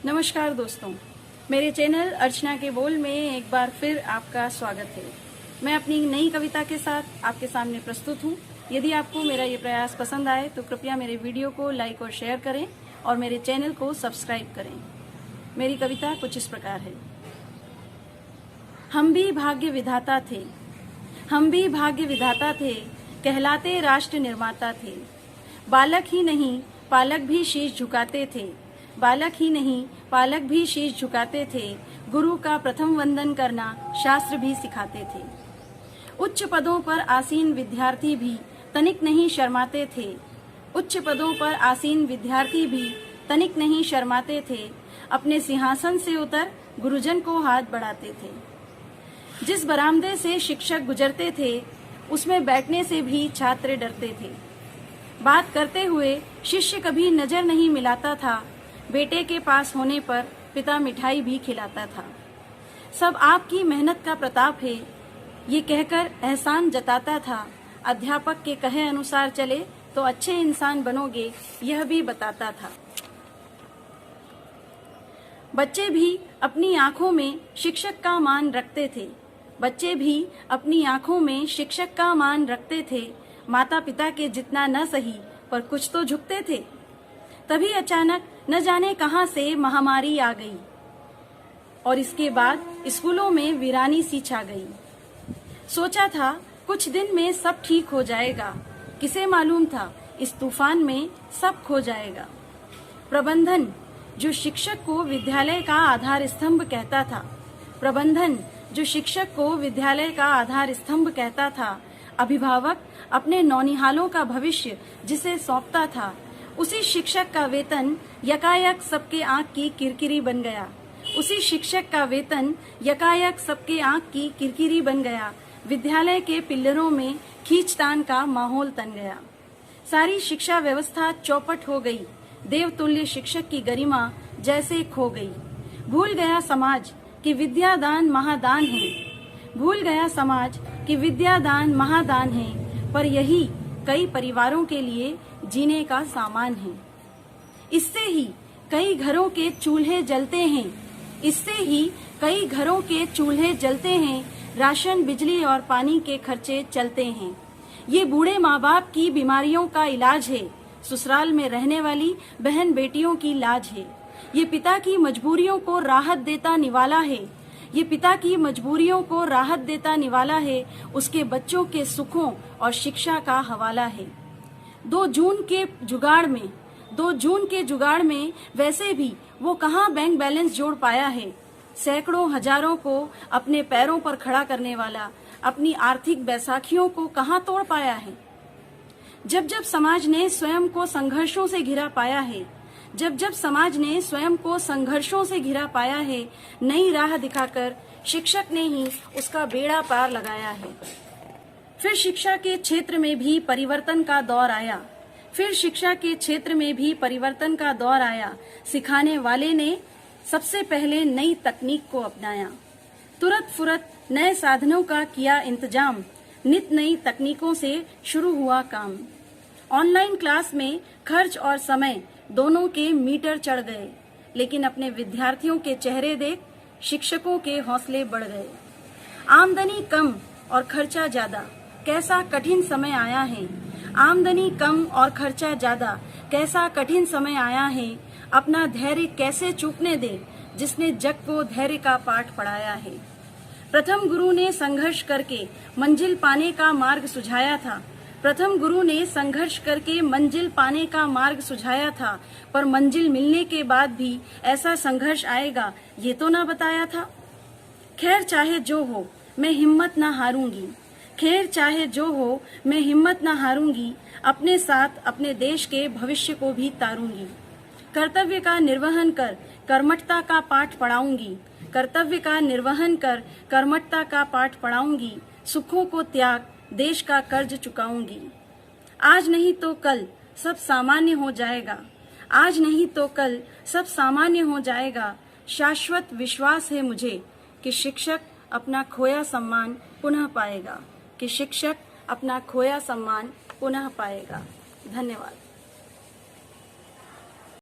नमस्कार दोस्तों, मेरे चैनल अर्चना के बोल में एक बार फिर आपका स्वागत है। मैं अपनी नई कविता के साथ आपके सामने प्रस्तुत हूँ। यदि आपको मेरा ये प्रयास पसंद आए तो कृपया मेरे वीडियो को लाइक और शेयर करें और मेरे चैनल को सब्सक्राइब करें। मेरी कविता कुछ इस प्रकार है। हम भी भाग्य विधाता थे, हम भी भाग्य विधाता थे, कहलाते राष्ट्र निर्माता थे। बालक ही नहीं पालक भी शीश झुकाते थे, बालक ही नहीं पालक भी शीश झुकाते थे। गुरु का प्रथम वंदन करना शास्त्र भी सिखाते थे। उच्च पदों पर आसीन विद्यार्थी भी तनिक नहीं शर्माते थे, उच्च पदों पर आसीन विद्यार्थी भी तनिक नहीं शर्माते थे। अपने सिंहासन से उतर गुरुजन को हाथ बढ़ाते थे। जिस बरामदे से शिक्षक गुजरते थे उसमें बैठने से भी छात्र डरते थे। बात करते हुए शिष्य कभी नजर नहीं मिलाता था, बेटे के पास होने पर पिता मिठाई भी खिलाता था। सब आपकी मेहनत का प्रताप है, ये कहकर एहसान जताता था। अध्यापक के कहे अनुसार चले तो अच्छे इंसान बनोगे, यह भी बताता था। बच्चे भी अपनी आंखों में शिक्षक का मान रखते थे, बच्चे भी अपनी आंखों में शिक्षक का मान रखते थे। माता पिता के जितना न सही पर कुछ तो झुकते थे। तभी अचानक न जाने कहां से महामारी आ गई और इसके बाद स्कूलों में वीरानी सी छा गई। सोचा था कुछ दिन में सब ठीक हो जाएगा, किसे मालूम था इस तूफान में सब खो जाएगा। प्रबंधन जो शिक्षक को विद्यालय का आधार स्तंभ कहता था, प्रबंधन जो शिक्षक को विद्यालय का आधार स्तंभ कहता था। अभिभावक अपने नौनिहालों का भविष्य जिसे सौंपता था, उसी शिक्षक का वेतन यकायक सबके आंख की किरकिरी बन गया, उसी शिक्षक का वेतन यकायक सबके आंख की किरकिरी बन गया। विद्यालय के पिल्लरों में खींचतान का माहौल तन गया। सारी शिक्षा व्यवस्था चौपट हो गई, देवतुल्य शिक्षक की गरिमा जैसे खो गई। भूल गया समाज कि विद्यादान महादान है, भूल गया समाज कि विद्यादान महादान है, पर यही कई परिवारों के लिए जीने का सामान है। इससे ही कई घरों के चूल्हे जलते हैं, इससे ही कई घरों के चूल्हे जलते हैं। राशन बिजली और पानी के खर्चे चलते हैं। ये बूढ़े माँ बाप की बीमारियों का इलाज है, ससुराल में रहने वाली बहन बेटियों की लाज है। ये पिता की मजबूरियों को राहत देता निवाला है, ये पिता की मजबूरियों को राहत देता निवाला है। उसके बच्चों के सुखों और शिक्षा का हवाला है। 2 जून के जुगाड़ में वैसे भी वो कहाँ बैंक बैलेंस जोड़ पाया है। सैकड़ों हजारों को अपने पैरों पर खड़ा करने वाला अपनी आर्थिक बैसाखियों को कहाँ तोड़ पाया है। जब जब समाज ने स्वयं को संघर्षों से घिरा पाया है, जब जब समाज ने स्वयं को संघर्षों से घिरा पाया है, नई राह दिखाकर शिक्षक ने ही उसका बेड़ा पार लगाया है। फिर शिक्षा के क्षेत्र में भी परिवर्तन का दौर आया, फिर शिक्षा के क्षेत्र में भी परिवर्तन का दौर आया। सिखाने वाले ने सबसे पहले नई तकनीक को अपनाया, तुरंत फुरत नए साधनों का किया इंतजाम। नित नई तकनीकों से शुरू हुआ काम। ऑनलाइन क्लास में खर्च और समय दोनों के मीटर चढ़ गए, लेकिन अपने विद्यार्थियों के चेहरे देख शिक्षकों के हौसले बढ़ गए। आमदनी कम और खर्चा ज्यादा, कैसा कठिन समय आया है। आमदनी कम और खर्चा ज्यादा, कैसा कठिन समय आया है। अपना धैर्य कैसे चूकने दे जिसने जग को धैर्य का पाठ पढ़ाया है। प्रथम गुरु ने संघर्ष करके मंजिल पाने का मार्ग सुझाया था, प्रथम गुरु ने संघर्ष करके मंजिल पाने का मार्ग सुझाया था। पर मंजिल मिलने के बाद भी ऐसा संघर्ष आएगा ये तो ना बताया था। खैर चाहे जो हो मैं हिम्मत ना हारूंगी, खैर चाहे जो हो मैं हिम्मत ना हारूंगी। अपने साथ अपने देश के भविष्य को भी तारूंगी। कर्तव्य का निर्वहन कर कर्मठता का पाठ पढ़ाऊंगी, कर्तव्य का निर्वहन कर कर्मठता का पाठ पढ़ाऊंगी। सुखों को त्याग देश का कर्ज चुकाऊंगी। आज नहीं तो कल सब सामान्य हो जाएगा, आज नहीं तो कल सब सामान्य हो जाएगा। शाश्वत विश्वास है मुझे कि शिक्षक अपना खोया सम्मान पुनः पाएगा, कि शिक्षक अपना खोया सम्मान पुनः पाएगा। धन्यवाद।